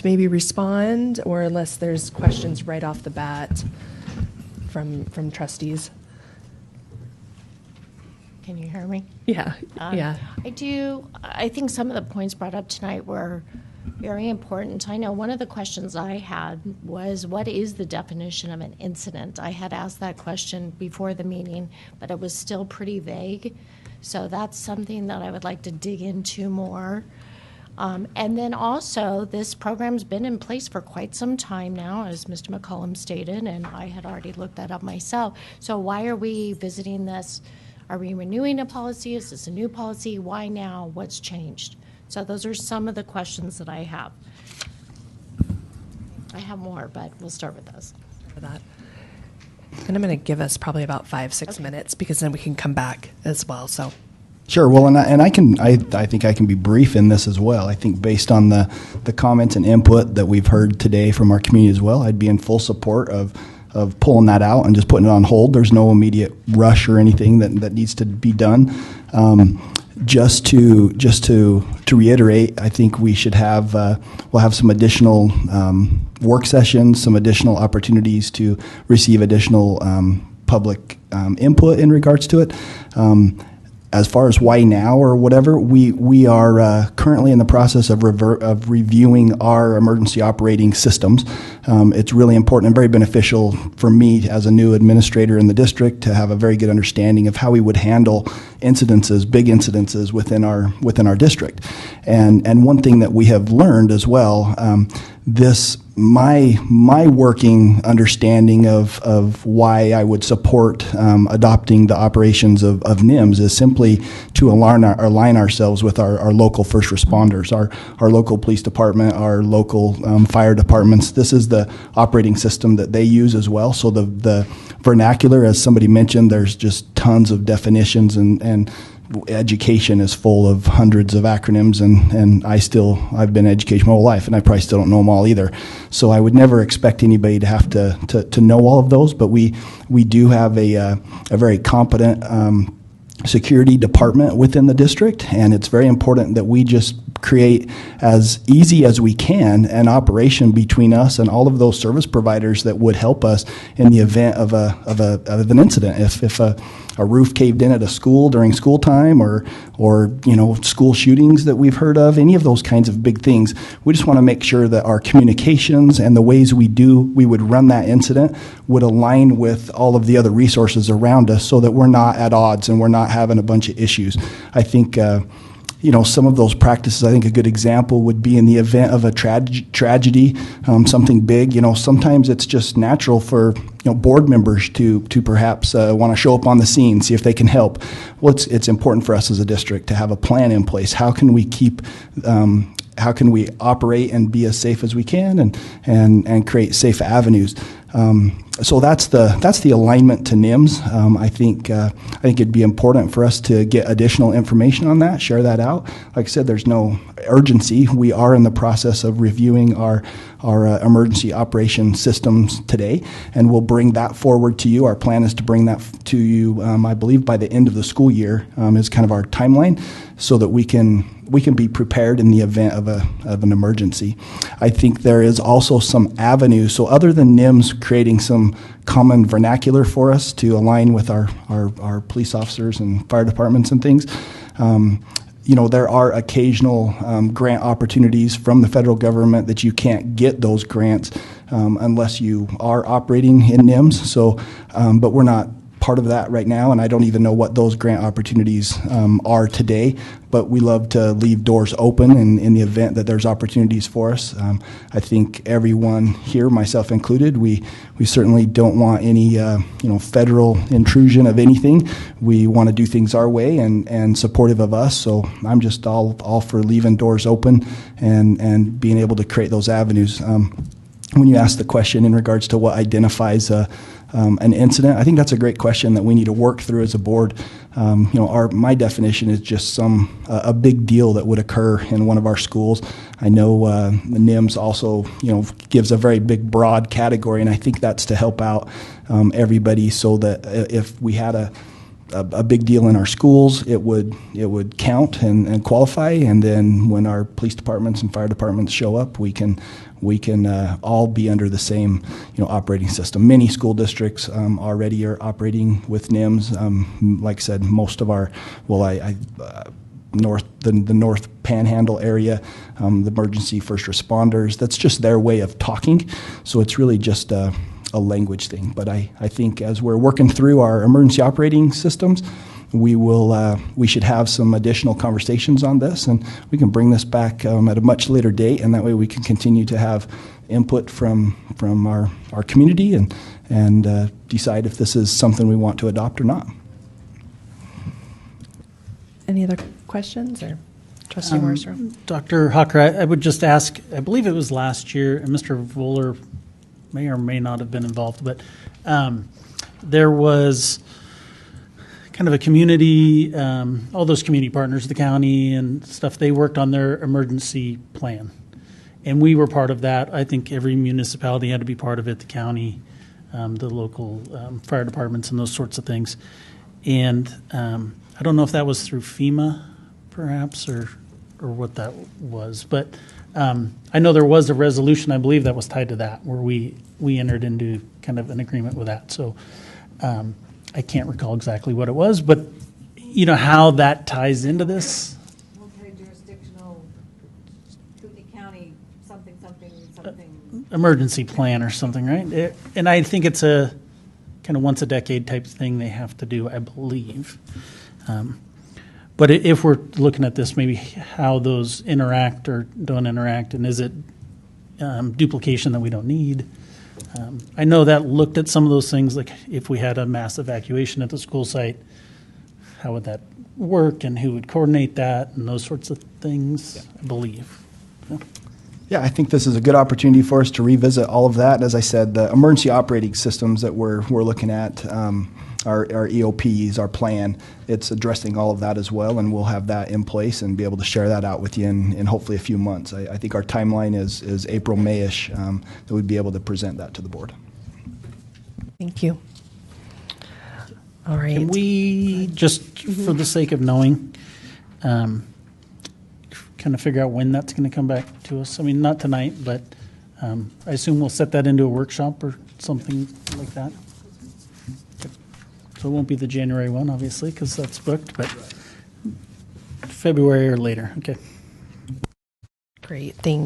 maybe respond, or unless there's questions right off the bat from trustees. Can you hear me? Yeah, yeah. I think some of the points brought up tonight were very important. I know one of the questions I had was, what is the definition of an incident? I had asked that question before the meeting, but it was still pretty vague. So that's something that I would like to dig into more. And then also, this program's been in place for quite some time now, as Mr. McCollum stated, and I had already looked that up myself. So why are we visiting this? Are we renewing a policy? Is this a new policy? Why now? What's changed? So those are some of the questions that I have. I have more, but we'll start with those. For that. And I'm going to give us probably about 5-6 minutes, because then we can come back as well. So. Sure. Well, I think I can be brief in this as well. I think based on the comments and input that we've heard today from our community as well, I'd be in full support of pulling that out and just putting it on hold. There's no immediate rush or anything that needs to be done. Just to reiterate, I think we should have we'll have some additional work sessions, some additional opportunities to receive additional public input in regards to it. As far as why now or whatever, we are currently in the process of reviewing our emergency operating systems. It's really important and very beneficial for me as a new administrator in the district to have a very good understanding of how we would handle incidences, big incidences within our district. And one thing that we have learned as well, my working understanding of why I would support adopting the operations of NIMS is simply to align ourselves with our local first responders, our local police department, our local fire departments. This is the operating system that they use as well. So the vernacular, as somebody mentioned, there's just tons of definitions, and education is full of hundreds of acronyms, and I've been in education my whole life, and I probably still don't know them all either. So I would never expect anybody to have to know all of those, but we do have a very competent security department within the district, and it's very important that we just create as easy as we can an operation between us and all of those service providers that would help us in the event of an incident. If a roof caved in at a school during school time, or school shootings that we've heard of, any of those kinds of big things, we just want to make sure that our communications and the ways we would run that incident would align with all of the other resources around us, so that we're not at odds and we're not having a bunch of issues. I think some of those practices, I think a good example would be in the event of a tragedy, something big. Sometimes it's just natural for board members to perhaps want to show up on the scene, see if they can help. Well, it's important for us as a district to have a plan in place. How can we how can we operate and be as safe as we can, and create safe avenues? So that's the alignment to NIMS. I think it'd be important for us to get additional information on that, share that out. Like I said, there's no urgency. We are in the process of reviewing our emergency operation systems today, and we'll bring that forward to you. Our plan is to bring that to you, I believe, by the end of the school year is kind of our timeline, so that we can be prepared in the event of an emergency. I think there is also some avenues. So other than NIMS creating some common vernacular for us to align with our police officers and fire departments and things, there are occasional grant opportunities from the federal government that you can't get those grants unless you are operating in NIMS. So, but we're not part of that right now, and I don't even know what those grant opportunities are today, but we love to leave doors open in the event that there's opportunities for us. I think everyone here, myself included, we certainly don't want any federal intrusion of anything. We want to do things our way and supportive of us, so I'm just all for leaving doors open and being able to create those avenues. When you ask the question in regards to what identifies an incident, I think that's a great question that we need to work through as a board. My definition is just a big deal that would occur in one of our schools. I know the NIMS also gives a very big broad category, and I think that's to help out everybody, so that if we had a big deal in our schools, it would count and qualify, and then when our police departments and fire departments show up, we can we can all be under the same, operating system. Many school districts already are operating with NIMS. Like I said, most of our, the North Panhandle area, the emergency first responders, that's just their way of talking. So it's really just a language thing. But I think as we're working through our emergency operating systems, we should have some additional conversations on this, and we can bring this back at a much later date, and that way we can continue to have input from our community and decide if this is something we want to adopt or not. Any other questions, or Trustee Morrisroe? Dr. Hocker, I would just ask, I believe it was last year, and Mr. Voller may or may not have been involved, but there was kind of a community, all those community partners, the county and stuff, they worked on their emergency plan. And we were part of that. I think every municipality had to be part of it, the county, the local fire departments and those sorts of things. And I don't know if that was through FEMA, perhaps, or what that was. But I know there was a resolution, I believe, that was tied to that, where we entered into kind of an agreement with that. So I can't recall exactly what it was, but how that ties into this. Multi-jurisdictional, Kootenai County, something. Emergency plan or something, right? And I think it's a kind of once a decade type thing they have to do, I believe. But if we're looking at this, maybe how those interact or don't interact, and is it duplication that we don't need? I know that looked at some of those things, like if we had a mass evacuation at the school site, how would that work and who would coordinate that and those sorts of things, I believe. Yeah, I think this is a good opportunity for us to revisit all of that. As I said, the emergency operating systems that we're looking at, our EOPs, our plan, it's addressing all of that as well, and we'll have that in place and be able to share that out with you in hopefully a few months. I think our timeline is April, May-ish, that we'd be able to present that to the board. Thank you. All right. Can we, just for the sake of knowing, kind of figure out when that's going to come back to us? I mean, not tonight, but I assume we'll set that into a workshop or something like that. So it won't be the January one, obviously, because that's booked, but February or later. Okay. Great. Thank